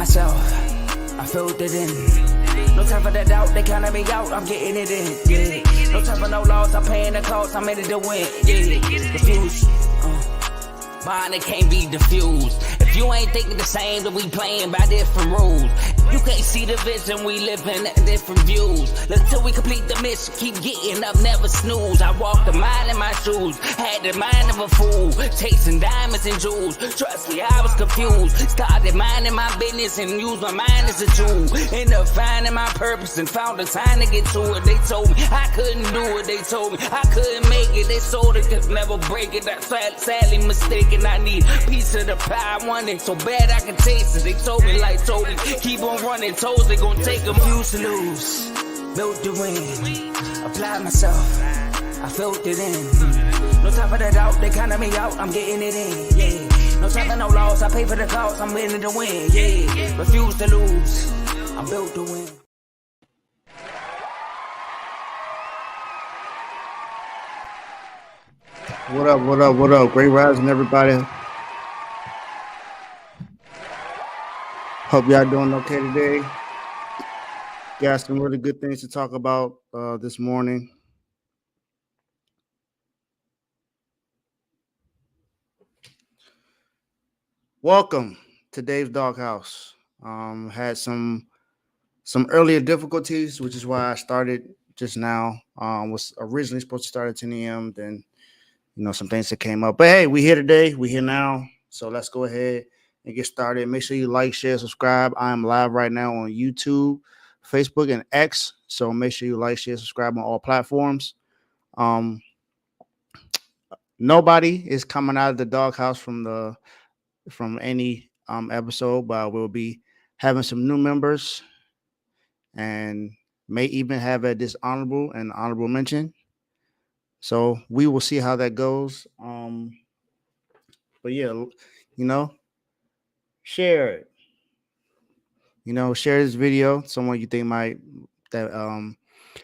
myself, I filled it in. No time for the doubt, they counted me out, I'm getting it in, yeah. No time for no loss, I'm paying the cost, I'm in it to win, yeah. Diffuse, mine it can't be diffused. If you ain't thinking the same, then we playing by different rules. You can't see the vision, we living at different views. Look till we complete the mission, keep getting up, never snooze. I walked the mile in my shoes, had the mind of a fool, chasing diamonds and jewels. Trust me, I was confused. Started minding my business and used my mind as a tool. Ended up finding my purpose and found the time to get to it. They told me I couldn't do it, they told me I couldn't make it. They sold it, could never break it. That's sadly mistaken. I need a piece of the pie, I want it so bad I can taste it. They told me like Toby, keep on running, toes they gon' take them. Used to lose, built to win, applied myself, I filled it in. No time for the doubt, they counted me out, I'm getting it in, yeah. No time for no loss, I pay for the cost, I'm winning to win, yeah. Refuse to lose, I'm built to win. What up, what up, what up? Great rising, everybody. Hope y'all doing okay today. Got some really good things to talk about this morning. Welcome to Dave's Doghouse. Had some earlier difficulties, which is why I started just now. Was originally supposed to start at 10 a.m. Then, some things that came up. But hey, we here today. We here now. So let's go ahead and get started. Make sure you like, share, subscribe. I am live right now on YouTube, Facebook, and X. So make sure you like, share, subscribe on all platforms. Nobody is coming out of the doghouse from any episode, but we'll be having some new members and may even have a dishonorable and honorable mention. So we will see how that goes. But yeah, share it. Share this video. Someone you think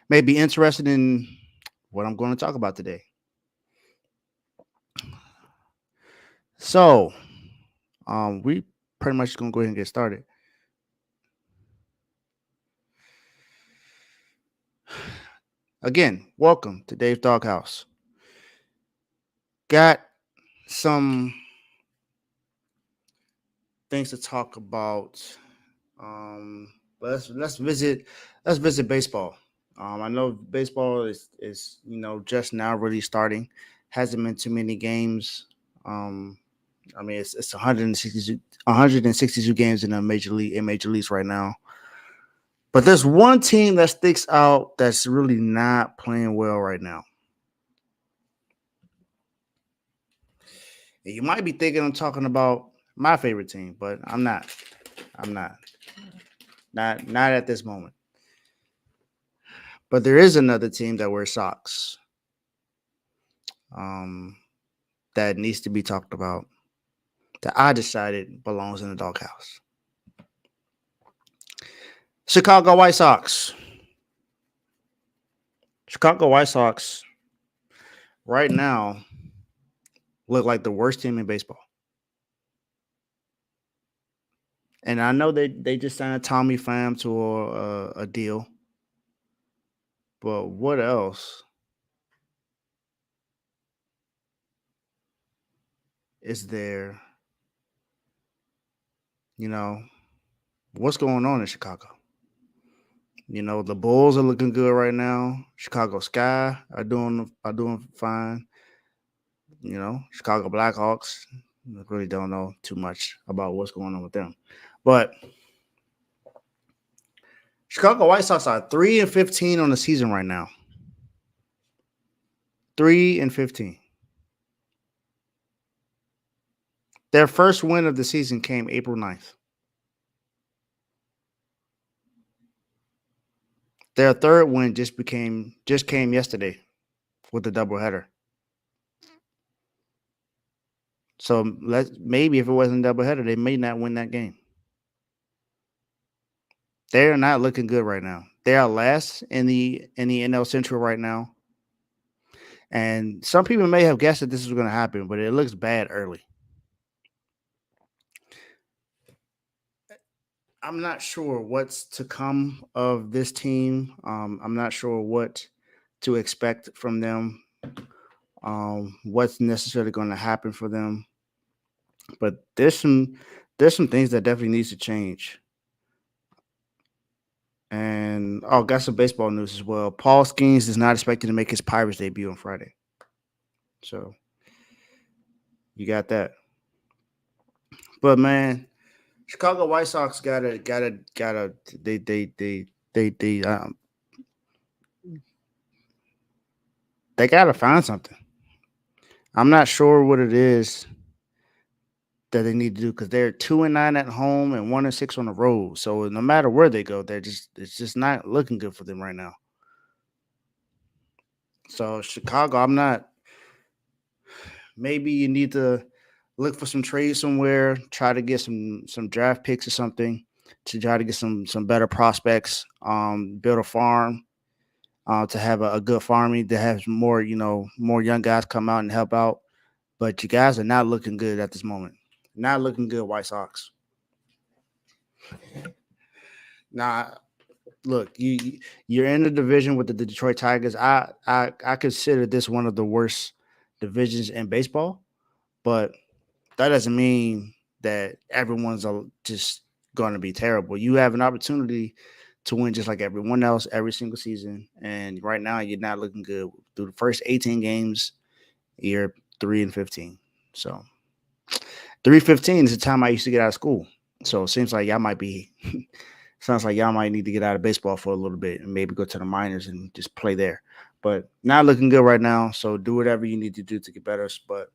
may be interested in what I'm going to talk about today. So, we pretty much going to go ahead and get started. Again, welcome to Dave's Doghouse. Got some things to talk about. Let's visit baseball. I know baseball is just now really starting. Hasn't been too many games. It's 162 games in major leagues right now. But there's one team that sticks out that's really not playing well right now. And you might be thinking I'm talking about my favorite team, but I'm not. Not at this moment. But there is another team that wears socks. That needs to be talked about. That I decided belongs in the doghouse. Chicago White Sox. Chicago White Sox right now look like the worst team in baseball. And I know they just signed Tommy Pham to a deal. But what else is there? What's going on in Chicago? The Bulls are looking good right now. Chicago Sky are doing fine. Chicago Blackhawks, I really don't know too much about what's going on with them. But Chicago White Sox are 3-15 on the season right now. 3-15. Their first win of the season came April 9th. Their third win just came yesterday with the doubleheader. So maybe if it wasn't a doubleheader, they may not win that game. They're not looking good right now. They are last in the NL Central right now. And some people may have guessed that this was going to happen, but it looks bad early. I'm not sure what's to come of this team. I'm not sure what to expect from them. What's necessarily going to happen for them. But there's some things that definitely needs to change. And got some baseball news as well. Paul Skeens is not expected to make his Pirates debut on Friday. So you got that. But man, Chicago White Sox gotta they they gotta find something. I'm not sure what it is that they need to do because they're 2-9 at home and 1-6 on the road. So no matter where they go, it's just not looking good for them right now. So Chicago, I'm not. Maybe you need to look for some trades somewhere. Try to get some draft picks or something to try to get some better prospects. Build a farm. To have a good farming to have more more young guys come out and help out. But you guys are not looking good at this moment. Not looking good, White Sox. Now, look, you're in the division with the Detroit Tigers. I consider this one of the worst divisions in baseball, but that doesn't mean that everyone's just going to be terrible. You have an opportunity to win just like everyone else every single season, and right now you're not looking good. Through the first 18 games, you're 3-15. So 3-15 is the time I used to get out of school. So it seems like y'all might be. Sounds like y'all might need to get out of baseball for a little bit and maybe go to the minors and just play there. But not looking good right now. So do whatever you need to do to get better. But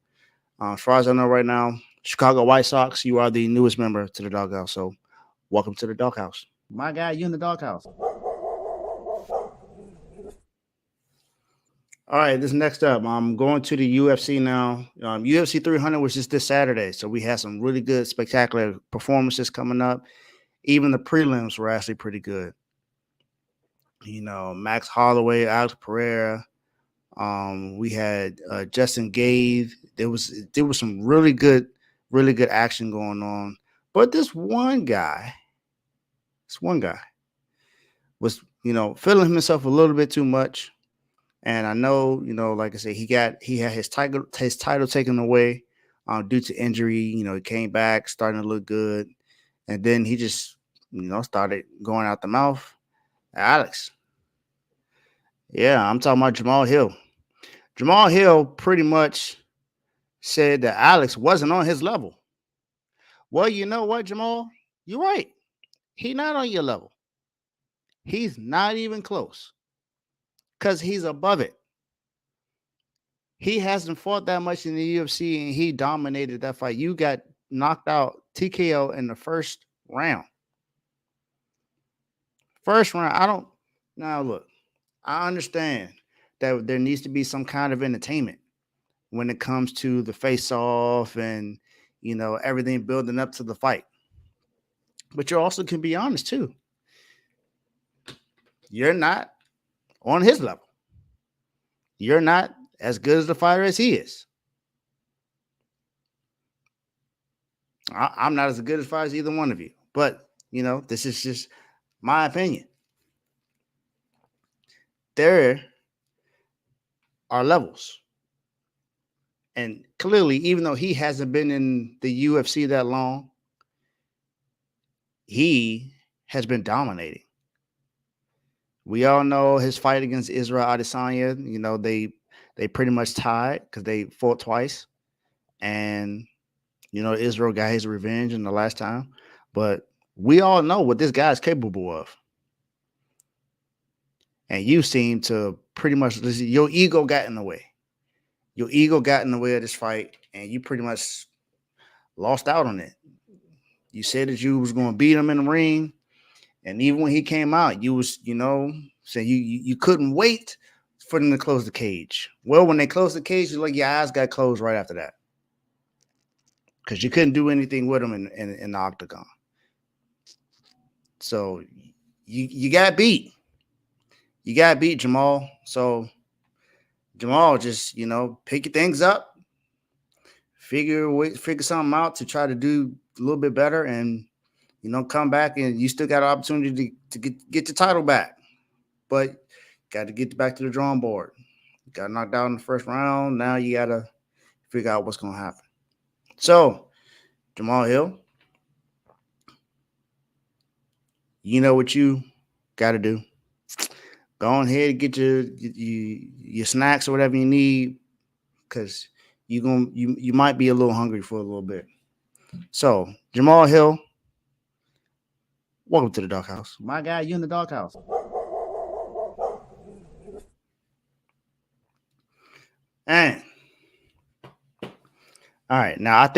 as far as I know right now, Chicago White Sox, you are the newest member to the doghouse. So welcome to the doghouse. My guy, you in the doghouse. All right, this next up, I'm going to the UFC now. UFC 300 was just this Saturday, so we had some really good, spectacular performances coming up. Even the prelims were actually pretty good. Max Holloway, Alex Pereira. We had Justin Gave. There was some really good action going on. But this one guy was feeling himself a little bit too much. And I know, like I said, he had his title taken away due to injury. He came back, starting to look good, and then he just started going out the mouth. Alex, yeah, I'm talking about Jamal Hill. Jamal Hill pretty much said that Alex wasn't on his level. Well, you know what, Jamal? You're right. He's not on your level. He's not even close because he's above it. He hasn't fought that much in the UFC and he dominated that fight. You got knocked out TKO in the first round. First round, I don't. Now, look, I understand that there needs to be some kind of entertainment when it comes to the face off and, everything building up to the fight. But you also can be honest too. You're not on his level. You're not as good as the fighter as he is. I'm not as good as far as either one of you. But, this is just my opinion. There are levels. And clearly, even though he hasn't been in the UFC that long, he has been dominating. We all know his fight against Israel Adesanya. They pretty much tied because they fought twice. And, Israel got his revenge in the last time. But we all know what this guy is capable of. And you seem to pretty much, your ego got in the way. Your ego got in the way of this fight, and you pretty much lost out on it. You said that you was going to beat him in the ring, and even when he came out, you was, saying you couldn't wait for them to close the cage. Well, when they closed the cage, your eyes got closed right after that because you couldn't do anything with him in the octagon. So you got beat. You got beat, Jamal. So Jamal, just pick your things up, figure something out to try to do a little bit better, and come back and you still got an opportunity to get the title back. But got to get back to the drawing board. You got knocked out in the first round. Now you got to figure out what's going to happen. So, Jamahal Hill, you know what you got to do. Go on ahead and get your snacks or whatever you need, because you might be a little hungry for a little bit. So, Jamahal Hill, welcome to the doghouse. My guy, you in the doghouse. And all right, now I think